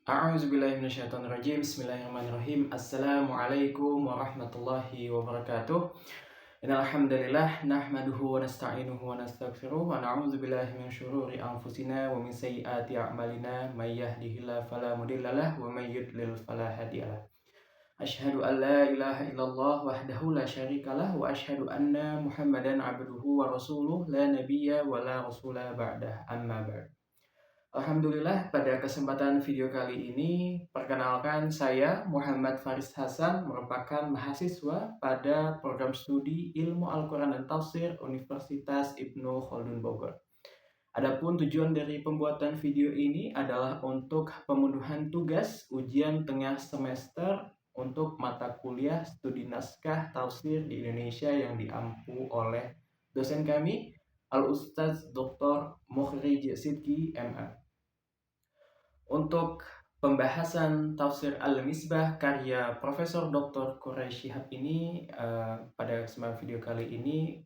A'udzubillahiminasyaitonirrajim. Bismillahirrahmanirrahim. Assalamualaikum warahmatullahi wabarakatuh. Innal hamdalillah nahmaduhu wa nasta'inuhu wa nastaghfiruh wa na'udzubillahi min syururi anfusina wa min sayyiati a'malina may yahdihillahu fala mudhillalah wa may yudlil fala hadiyalah. Asyhadu an la ilaha illallah wahdahu la syarikalah wa asyhadu anna Muhammadan abduhu wa rasuluh la nabiyya wa la rasula ba'dah. Amma ba'd. Alhamdulillah, pada kesempatan video kali ini, perkenalkan saya Muhammad Faris Hasan, merupakan mahasiswa pada program studi Ilmu Al-Quran dan Tafsir Universitas Ibnu Khaldun Bogor. Adapun tujuan dari pembuatan video ini adalah untuk pemenuhan tugas ujian tengah semester untuk mata kuliah studi naskah tafsir di Indonesia yang diampu oleh dosen kami, Al-Ustaz Dr. Mukhrij Sidki, MA. Untuk pembahasan tafsir Al-Misbah karya Profesor Dr. Quraisy Shihab ini, pada kesempatan video kali ini,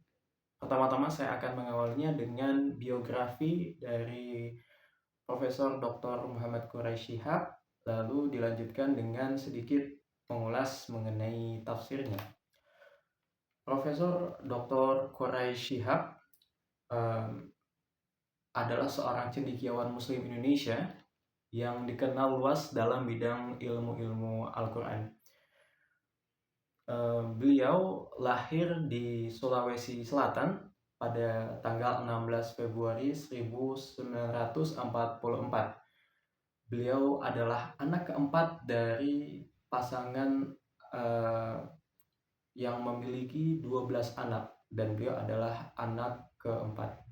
pertama-tama saya akan mengawalnya dengan biografi dari Profesor Dr. Muhammad Quraisy Shihab, lalu dilanjutkan dengan sedikit mengulas mengenai tafsirnya. Profesor Dr. Quraisy Shihab adalah seorang cendekiawan Muslim Indonesia yang dikenal luas dalam bidang ilmu-ilmu Al-Quran. Beliau lahir di Sulawesi Selatan pada tanggal 16 Februari 1944. Beliau adalah anak keempat dari pasangan yang memiliki 12 anak, dan beliau adalah anak keempat.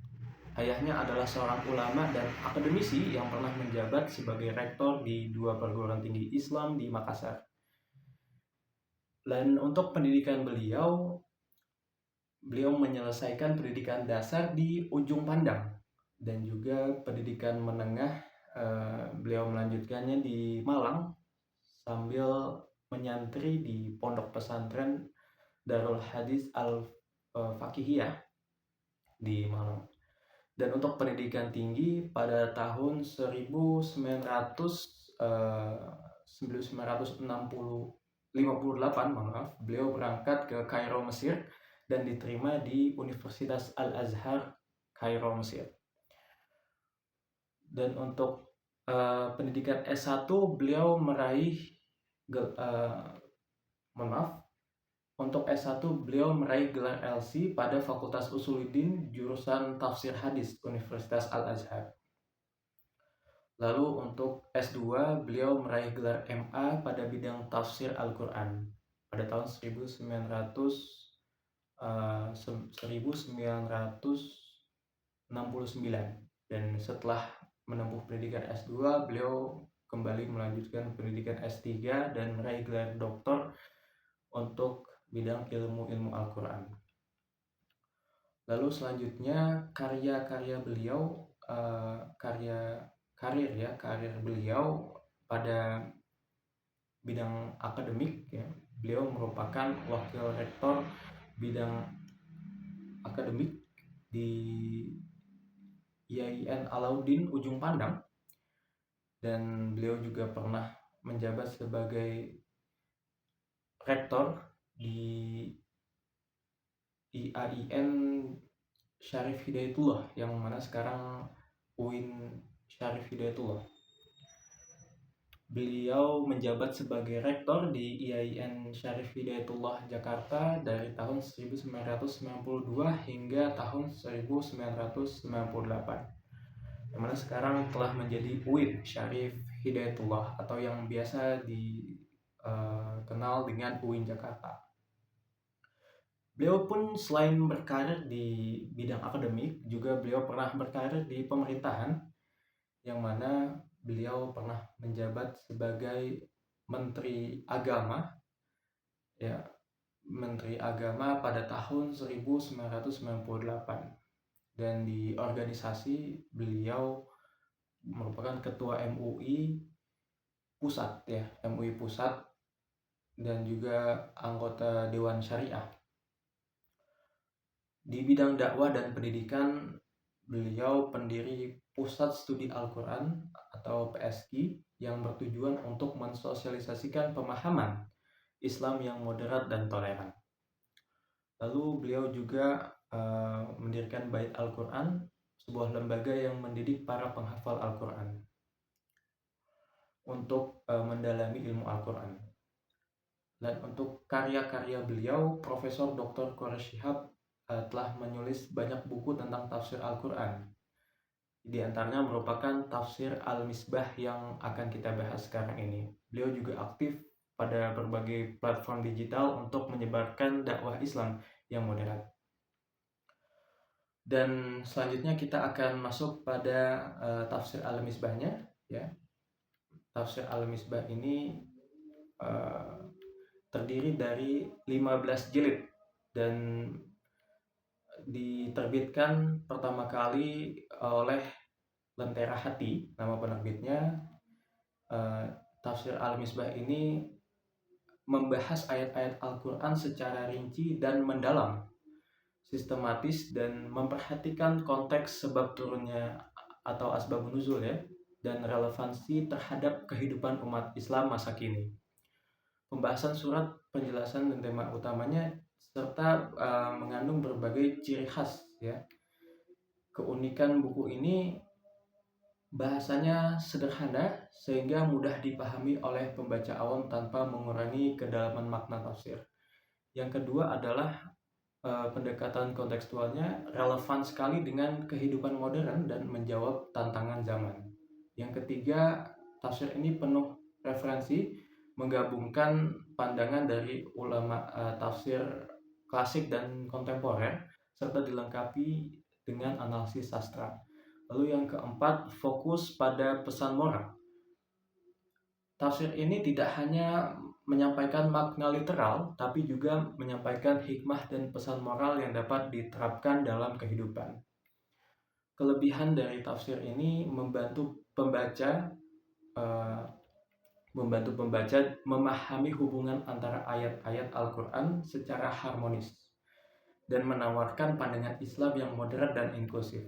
Ayahnya adalah seorang ulama dan akademisi yang pernah menjabat sebagai rektor di 2 perguruan tinggi Islam di Makassar. Dan untuk pendidikan beliau menyelesaikan pendidikan dasar di Ujung Pandang, dan juga pendidikan menengah beliau melanjutkannya di Malang sambil menyantri di pondok pesantren Darul Hadis Al-Fakihiyah di Malang. Dan untuk pendidikan tinggi pada tahun 1958, beliau berangkat ke Kairo, Mesir, dan diterima di Universitas Al-Azhar, Kairo, Mesir. Dan untuk pendidikan S1 beliau Untuk S1 beliau meraih gelar LC pada Fakultas Usuluddin jurusan Tafsir Hadis Universitas Al-Azhar. Lalu untuk S2 beliau meraih gelar MA pada bidang Tafsir Al-Quran pada tahun 1969. Dan setelah menempuh pendidikan S2, beliau kembali melanjutkan pendidikan S3 dan meraih gelar doktor untuk bidang ilmu Al-Quran. Lalu selanjutnya karya beliau, karir beliau pada bidang akademik, ya. Beliau merupakan wakil rektor bidang akademik di IAIN Alauddin Ujung Pandang, dan beliau juga pernah menjabat sebagai rektor di IAIN Syarif Hidayatullah, yang mana sekarang UIN Syarif Hidayatullah. Beliau menjabat sebagai rektor di IAIN Syarif Hidayatullah Jakarta dari tahun 1992 hingga tahun 1998, yang mana sekarang telah menjadi UIN Syarif Hidayatullah atau yang biasa dikenal dengan UIN Jakarta. Beliau pun selain berkarir di bidang akademik, juga beliau pernah berkarir di pemerintahan, yang mana beliau pernah menjabat sebagai Menteri Agama, ya, Menteri Agama pada tahun 1998. Dan di organisasi beliau merupakan Ketua MUI Pusat, ya, MUI Pusat, dan juga anggota Dewan Syariah. Di bidang dakwah dan pendidikan, beliau pendiri Pusat Studi Al-Quran atau PSQ yang bertujuan untuk mensosialisasikan pemahaman Islam yang moderat dan toleran. Lalu beliau juga mendirikan Bait Al-Quran, sebuah lembaga yang mendidik para penghafal Al-Quran untuk mendalami ilmu Al-Quran. Dan untuk karya-karya beliau, Profesor Dr. Quraish Shihab telah menulis banyak buku tentang tafsir Al-Quran. Di antaranya merupakan tafsir Al-Misbah yang akan kita bahas sekarang ini. Beliau juga aktif pada berbagai platform digital untuk menyebarkan dakwah Islam yang moderat. Dan selanjutnya kita akan masuk pada tafsir Al-Misbahnya, ya. Tafsir Al-Misbah ini terdiri dari 15 jilid dan diterbitkan pertama kali oleh Lentera Hati, nama penerbitnya. Tafsir Al-Misbah ini membahas ayat-ayat Al-Quran secara rinci dan mendalam, sistematis, dan memperhatikan konteks sebab turunnya atau asbab nuzul, ya, dan relevansi terhadap kehidupan umat Islam masa kini. Pembahasan surat, penjelasan dan tema utamanya serta mengandung berbagai ciri khas, ya. Keunikan buku ini bahasanya sederhana sehingga mudah dipahami oleh pembaca awam tanpa mengurangi kedalaman makna tafsir. Yang kedua adalah pendekatan kontekstualnya relevan sekali dengan kehidupan modern dan menjawab tantangan zaman. Yang ketiga, tafsir ini penuh referensi, menggabungkan pandangan dari ulama tafsir klasik dan kontemporer, serta dilengkapi dengan analisis sastra. Lalu yang keempat, fokus pada pesan moral. Tafsir ini tidak hanya menyampaikan makna literal, tapi juga menyampaikan hikmah dan pesan moral yang dapat diterapkan dalam kehidupan. Kelebihan dari tafsir ini membantu pembaca memahami hubungan antara ayat-ayat Al-Quran secara harmonis dan menawarkan pandangan Islam yang moderat dan inklusif.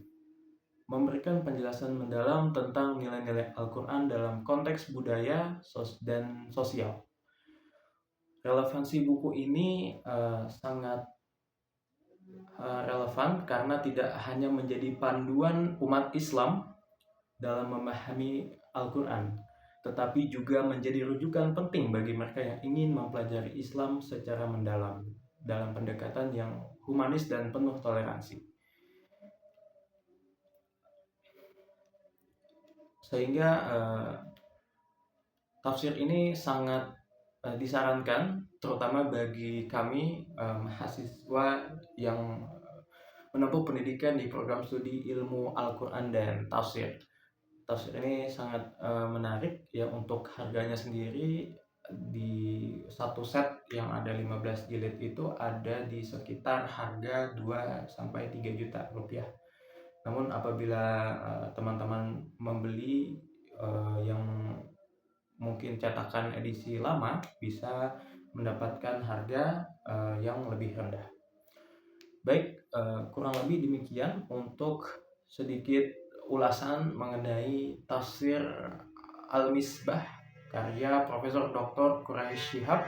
Memberikan penjelasan mendalam tentang nilai-nilai Al-Quran dalam konteks budaya dan sosial. Relevansi buku ini sangat relevan karena tidak hanya menjadi panduan umat Islam dalam memahami Al-Quran, tetapi juga menjadi rujukan penting bagi mereka yang ingin mempelajari Islam secara mendalam dalam pendekatan yang humanis dan penuh toleransi. Sehingga tafsir ini sangat disarankan terutama bagi kami mahasiswa yang menempuh pendidikan di program studi ilmu Al-Quran dan tafsir. Tafsir ini sangat menarik, ya. Untuk harganya sendiri, di satu set yang ada 15 jilid itu ada di sekitar harga 2-3 juta rupiah. Namun apabila teman-teman membeli yang mungkin cetakan edisi lama, bisa mendapatkan harga yang lebih rendah. Baik, kurang lebih demikian untuk sedikit ulasan mengenai tafsir Al-Misbah karya Profesor Dr. Quraish Shihab.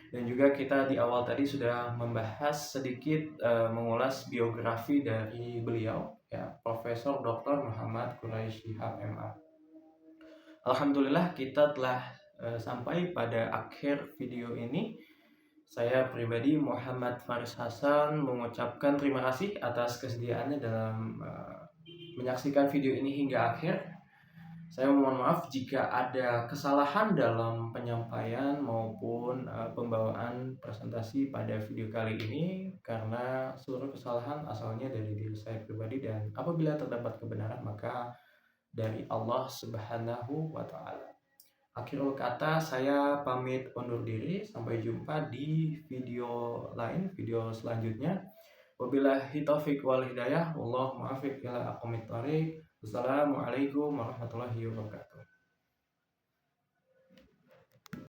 Dan juga kita di awal tadi sudah membahas sedikit mengulas biografi dari beliau, ya, Profesor Dr. Muhammad Quraish Shihab MA. Alhamdulillah kita telah sampai pada akhir video ini. Saya pribadi Muhammad Faris Hasan mengucapkan terima kasih atas kesediaannya dalam menyaksikan video ini hingga akhir. Saya mohon maaf jika ada kesalahan dalam penyampaian maupun pembawaan presentasi pada video kali ini, karena seluruh kesalahan asalnya dari diri saya pribadi, dan apabila terdapat kebenaran maka dari Allah Subhanahu wa Ta'ala. Akhirul kata, saya pamit undur diri. Sampai jumpa di video lain, video selanjutnya. Wabillahi taufiq wal hidayah. Wallahu muwaffiq ila aqwamit thoriq. Wassalamualaikum warahmatullahi wabarakatuh.